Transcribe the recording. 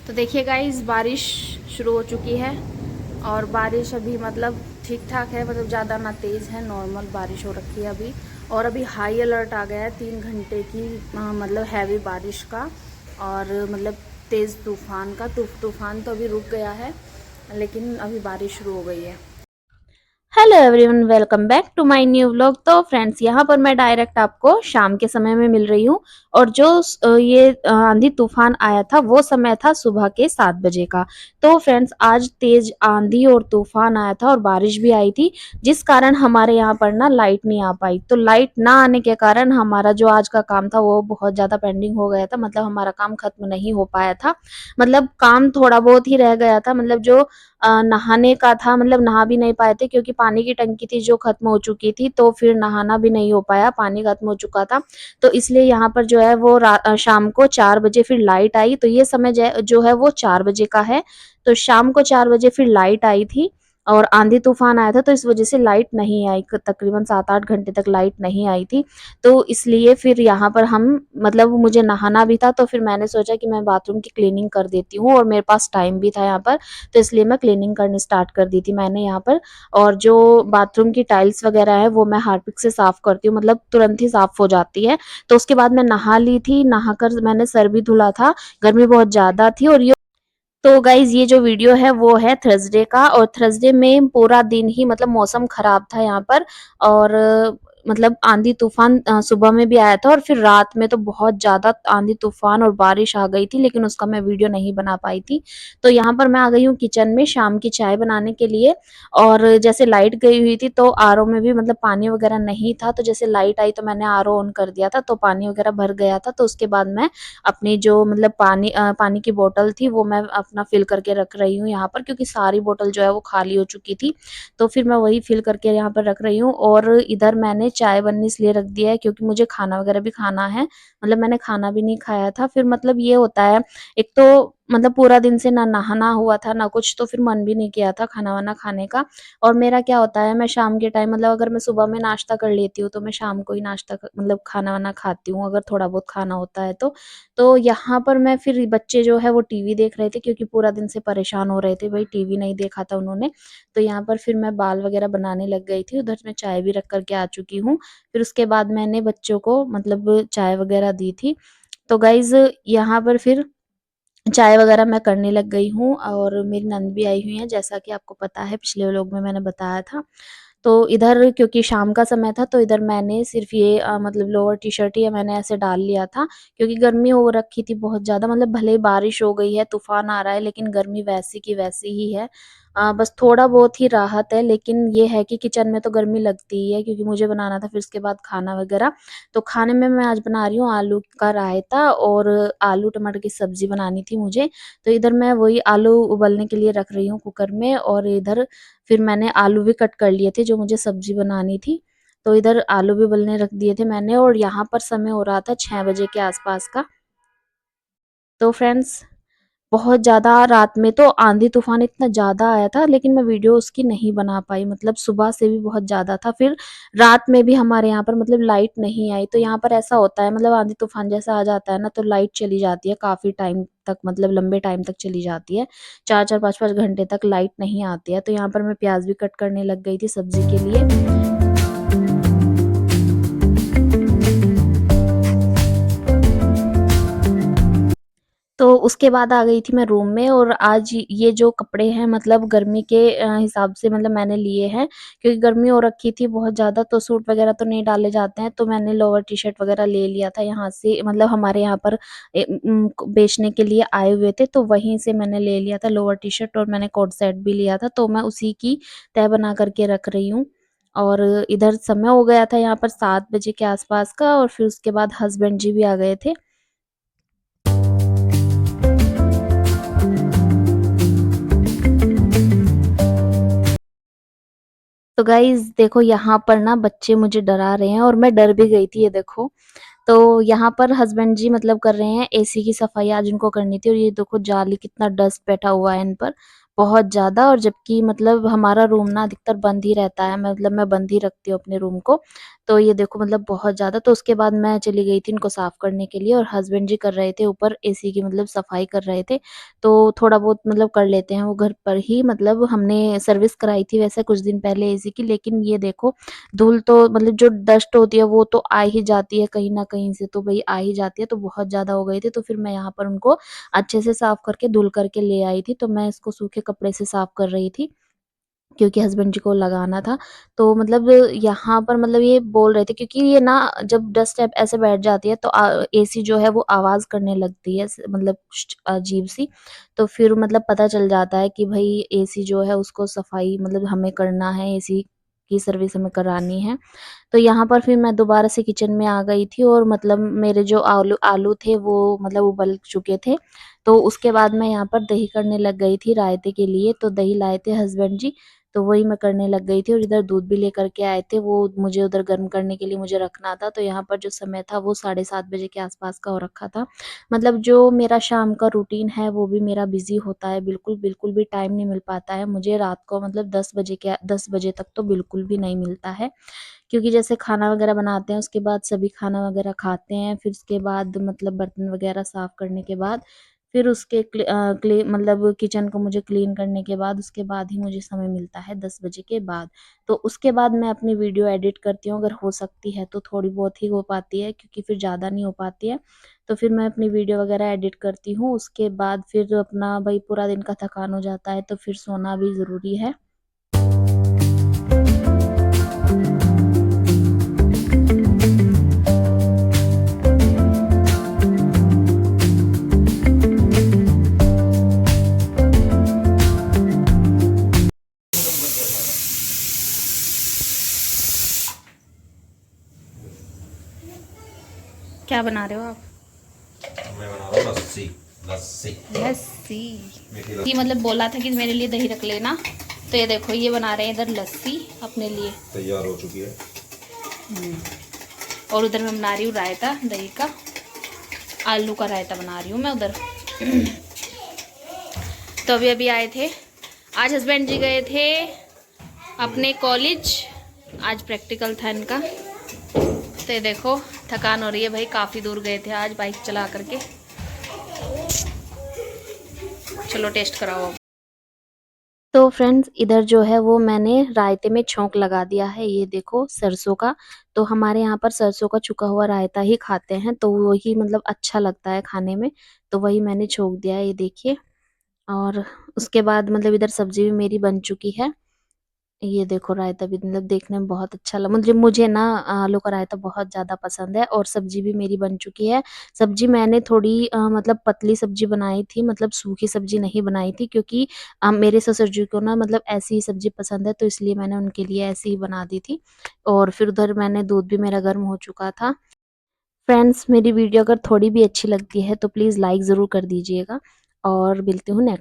तो देखिए गाइस, बारिश शुरू हो चुकी है और बारिश अभी मतलब ठीक ठाक है, मतलब ज़्यादा ना तेज़ है, नॉर्मल बारिश हो रखी है अभी। और अभी हाई अलर्ट आ गया है 3 घंटे की मतलब हैवी बारिश का और मतलब तेज़ तूफ़ान का। तूफ़ान तो अभी रुक गया है लेकिन अभी बारिश शुरू हो गई है। Hello everyone, welcome back to my new vlog. तो फ्रेंड्स, यहाँ पर मैं डायरेक्ट आपको शाम के समय में मिल रही हूँ और जो ये आंधी तूफान आया था वो समय था सुबह के 7 बजे का। तो फ्रेंड्स, आज तेज आंधी और तूफान आया था और बारिश भी आई थी, जिस कारण हमारे यहाँ पर ना लाइट नहीं आ पाई। तो लाइट ना आने के कारण हमारा जो आज का काम था वो बहुत ज़्यादा पेंडिंग हो गया था, मतलब हमारा काम खत्म नहीं हो पाया था। मतलब काम थोड़ा बहुत ही रह गया था, मतलब जो नहाने का था, मतलब नहा भी नहीं पाए थे क्योंकि पानी की टंकी थी जो खत्म हो चुकी थी, तो फिर नहाना भी नहीं हो पाया, पानी खत्म हो चुका था। तो इसलिए यहाँ पर जो है वो शाम को 4 बजे फिर लाइट आई। तो ये समय जो है वो 4 बजे का है। तो शाम को 4 बजे फिर लाइट आई थी और आंधी तूफान आया था, तो इस वजह से लाइट नहीं आई, तकरीबन 7-8 घंटे तक लाइट नहीं आई थी। तो इसलिए फिर यहाँ पर हम, मतलब मुझे नहाना भी था, तो फिर मैंने सोचा कि मैं बाथरूम की क्लीनिंग कर देती हूँ और मेरे पास टाइम भी था यहाँ पर, तो इसलिए मैं क्लीनिंग करनी स्टार्ट कर दी थी मैंने यहाँ पर। और जो बाथरूम की टाइल्स वगैरह है वो मैं हार्पिक से साफ करती हूँ, मतलब तुरंत ही साफ हो जाती है। तो उसके बाद मैं नहा ली थी, नहाकर मैंने सर भी धुला था, गर्मी बहुत ज्यादा थी। और ये तो गाइज, ये जो वीडियो है वो है थर्सडे का, और थर्सडे में पूरा दिन ही मतलब मौसम खराब था यहाँ पर। और मतलब आंधी तूफान सुबह में भी आया था और फिर रात में तो बहुत ज्यादा आंधी तूफान और बारिश आ गई थी, लेकिन उसका मैं वीडियो नहीं बना पाई थी। तो यहाँ पर मैं आ गई हूँ किचन में शाम की चाय बनाने के लिए। और जैसे लाइट गई हुई थी तो आरओ में भी मतलब पानी वगैरह नहीं था, तो जैसे लाइट आई तो मैंने आरओ ऑन कर दिया था, तो पानी वगैरह भर गया था। तो उसके बाद मैं अपनी जो मतलब पानी की बोतल थी वो मैं अपना फिल करके रख रही हूँ यहाँ पर, क्योंकि सारी बोतल जो है वो खाली हो चुकी थी। तो फिर मैं वही फिल करके यहाँ पर रख रही हूँ। और इधर मैंने चाय बननी इसलिए रख दिया है क्योंकि मुझे खाना वगैरह भी खाना है, मतलब मैंने खाना भी नहीं खाया था। फिर मतलब ये होता है, एक तो मतलब पूरा दिन से ना नहाना हुआ था ना कुछ, तो फिर मन भी नहीं किया था खाना वाना खाने का। और मेरा क्या होता है, मैं शाम के टाइम मतलब अगर मैं सुबह में नाश्ता कर लेती हूँ तो मैं शाम को ही मतलब खाना वाना खाती हूँ, अगर थोड़ा बहुत खाना होता है तो यहाँ पर मैं फिर बच्चे जो है वो टीवी देख रहे थे क्योंकि पूरा दिन से परेशान हो रहे थे, भाई टीवी नहीं देखा था उन्होंने। तो यहाँ पर फिर मैं बाल वगैरह बनाने लग गई थी, उधर मैं चाय भी रख करके आ चुकी हूँ। फिर उसके बाद मैंने बच्चों को मतलब चाय वगैरह दी थी। तो गाइज, यहाँ पर फिर चाय वगैरह मैं करने लग गई हूँ और मेरी नंद भी आई हुई है, जैसा कि आपको पता है पिछले व्लॉग में मैंने बताया था। तो इधर क्योंकि शाम का समय था तो इधर मैंने सिर्फ ये मतलब लोअर टी शर्ट ही मैंने ऐसे डाल लिया था, क्योंकि गर्मी हो रखी थी बहुत ज़्यादा। मतलब भले ही बारिश हो गई है, तूफान आ रहा है, लेकिन गर्मी वैसी की वैसी ही है। बस थोड़ा बहुत ही राहत है, लेकिन ये है कि किचन में तो गर्मी लगती ही है क्योंकि मुझे बनाना था फिर उसके बाद खाना वगैरह। तो खाने में मैं आज बना रही हूँ आलू का रायता और आलू टमाटर की सब्जी बनानी थी मुझे। तो इधर मैं वही आलू उबलने के लिए रख रही हूँ कुकर में, और इधर फिर मैंने आलू भी कट कर लिए थे जो मुझे सब्जी बनानी थी। तो इधर आलू भी उबलने रख दिए थे मैंने, और यहाँ पर समय हो रहा था 6 बजे के आसपास का। तो फ्रेंड्स, बहुत ज़्यादा रात में तो आंधी तूफान इतना ज़्यादा आया था, लेकिन मैं वीडियो उसकी नहीं बना पाई, मतलब सुबह से भी बहुत ज़्यादा था। फिर रात में भी हमारे यहाँ पर मतलब लाइट नहीं आई। तो यहाँ पर ऐसा होता है, मतलब आंधी तूफान जैसा आ जाता है ना तो लाइट चली जाती है काफ़ी टाइम तक, मतलब लंबे टाइम तक चली जाती है, 4-4 5-5 घंटे तक लाइट नहीं आती है। तो यहाँ पर मैं प्याज भी कट करने लग गई थी सब्जी के लिए। तो उसके बाद आ गई थी मैं रूम में, और आज ये जो कपड़े हैं मतलब गर्मी के हिसाब से मतलब मैंने लिए हैं, क्योंकि गर्मी हो रखी थी बहुत ज़्यादा, तो सूट वगैरह तो नहीं डाले जाते हैं। तो मैंने लोअर टी शर्ट वगैरह ले लिया था यहाँ से, मतलब हमारे यहाँ पर बेचने के लिए आए हुए थे, तो वहीं से मैंने ले लिया था लोअर टी शर्ट, और मैंने कोट सेट भी लिया था, तो मैं उसी की तह बना करके रख रही हूँ। और इधर समय हो गया था यहाँ पर 7 बजे के आसपास का, और फिर उसके बाद हस्बैंड जी भी आ गए थे। तो गाइज देखो, यहाँ पर ना बच्चे मुझे डरा रहे हैं और मैं डर भी गई थी, ये देखो। तो यहाँ पर हस्बैंड जी मतलब कर रहे हैं एसी की सफाई, आज उनको करनी थी। और ये देखो जाली, कितना डस्ट बैठा हुआ है इन पर, बहुत ज्यादा। और जबकि मतलब हमारा रूम ना अधिकतर बंद ही रहता है, मतलब मैं बंद ही रखती हूँ अपने रूम को। तो ये देखो मतलब बहुत ज़्यादा। तो उसके बाद मैं चली गई थी इनको साफ़ करने के लिए और हस्बैंड जी कर रहे थे ऊपर एसी की मतलब सफाई कर रहे थे। तो थोड़ा बहुत मतलब कर लेते हैं वो घर पर ही, मतलब हमने सर्विस कराई थी वैसे कुछ दिन पहले एसी की, लेकिन ये देखो धूल तो मतलब जो डस्ट होती है वो तो आ ही जाती है कहीं न कहीं से, तो भई आ ही जाती है, तो बहुत ज़्यादा हो गई थी। तो फिर मैं यहाँ पर उनको अच्छे से साफ़ करके धुल करके ले आई थी। तो मैं इसको सूखे कपड़े से साफ़ कर रही थी, क्योंकि हस्बैंड जी को लगाना था। तो मतलब यहाँ पर मतलब ये बोल रहे थे, क्योंकि ये ना जब डस्ट ऐप ऐसे बैठ जाती है तो एसी जो है वो आवाज़ करने लगती है मतलब अजीब-सी। तो फिर मतलब पता चल जाता है कि भई एसी जो है उसको सफाई मतलब हमें करना है, एसी की सर्विस हमें करानी है। तो यहाँ पर फिर मैं दोबारा से किचन में आ गई थी और मतलब मेरे जो आलू आलू थे वो मतलब उबल चुके थे। तो उसके बाद मैं यहाँ पर दही करने लग गई थी रायते के लिए। तो दही लाए थे हस्बैंड जी, तो वही मैं करने लग गई थी और इधर दूध भी लेकर के आए थे, वो मुझे उधर गर्म करने के लिए मुझे रखना था। तो यहाँ पर जो समय था वो 7:30 बजे के आसपास का हो रखा था। मतलब जो मेरा शाम का रूटीन है वो भी मेरा बिज़ी होता है, बिल्कुल भी टाइम नहीं मिल पाता है मुझे रात को, मतलब 10 बजे तक तो बिल्कुल भी नहीं मिलता है। क्योंकि जैसे खाना वगैरह बनाते हैं उसके बाद सभी खाना वगैरह खाते हैं, फिर उसके बाद मतलब बर्तन वगैरह साफ़ करने के बाद फिर उसके मतलब किचन को मुझे क्लीन करने के बाद उसके बाद ही मुझे समय मिलता है 10 बजे के बाद। तो उसके बाद मैं अपनी वीडियो एडिट करती हूँ, अगर हो सकती है तो थोड़ी बहुत ही हो पाती है, क्योंकि फिर ज़्यादा नहीं हो पाती है। तो फिर मैं अपनी वीडियो वगैरह एडिट करती हूँ, उसके बाद फिर अपना भई पूरा दिन का थकान हो जाता है तो फिर सोना भी ज़रूरी है। क्या बना रहे हो आप? मैं बना रहा हूँ लस्सी। लस्सी लस्सी। मीठी ये लस्सी मतलब बोला था कि मेरे लिए दही रख लेना, तो ये देखो ये बना रहे हैं इधर लस्सी अपने लिए। तैयार हो चुकी है। और उधर मैं बना रही हूँ रायता दही का, आलू का रायता बना रही हूँ मैं उधर। तो अभी अभी आए थे, आज हस्बैंड जी गए थे अपने कॉलेज, आज प्रैक्टिकल था इनका। तो ये देखो थकान हो रही है भाई, काफ़ी दूर गए थे आज बाइक चला करके। चलो टेस्ट कराओ अब। तो फ्रेंड्स इधर जो है वो मैंने रायते में छोंक लगा दिया है, ये देखो सरसों का। तो हमारे यहाँ पर सरसों का छुका हुआ रायता ही खाते हैं, तो वही मतलब अच्छा लगता है खाने में। तो वही मैंने छोंक दिया है, ये देखिए। और उसके बाद मतलब इधर सब्जी भी मेरी बन चुकी है। ये देखो रायता भी मतलब देखने में बहुत अच्छा लगा, मुझे मुझे ना आलू का रायता बहुत ज़्यादा पसंद है। और सब्जी भी मेरी बन चुकी है। सब्जी मैंने थोड़ी मतलब पतली सब्जी बनाई थी, मतलब सूखी सब्जी नहीं बनाई थी, क्योंकि मेरे ससुर जी को ना मतलब ऐसी ही सब्जी पसंद है, तो इसलिए मैंने उनके लिए ऐसी ही बना दी थी। और फिर उधर मैंने दूध भी मेरा गर्म हो चुका था। फ्रेंड्स मेरी वीडियो अगर थोड़ी भी अच्छी लगती है तो प्लीज़ लाइक ज़रूर कर दीजिएगा और मिलती हूँ नेक्स्ट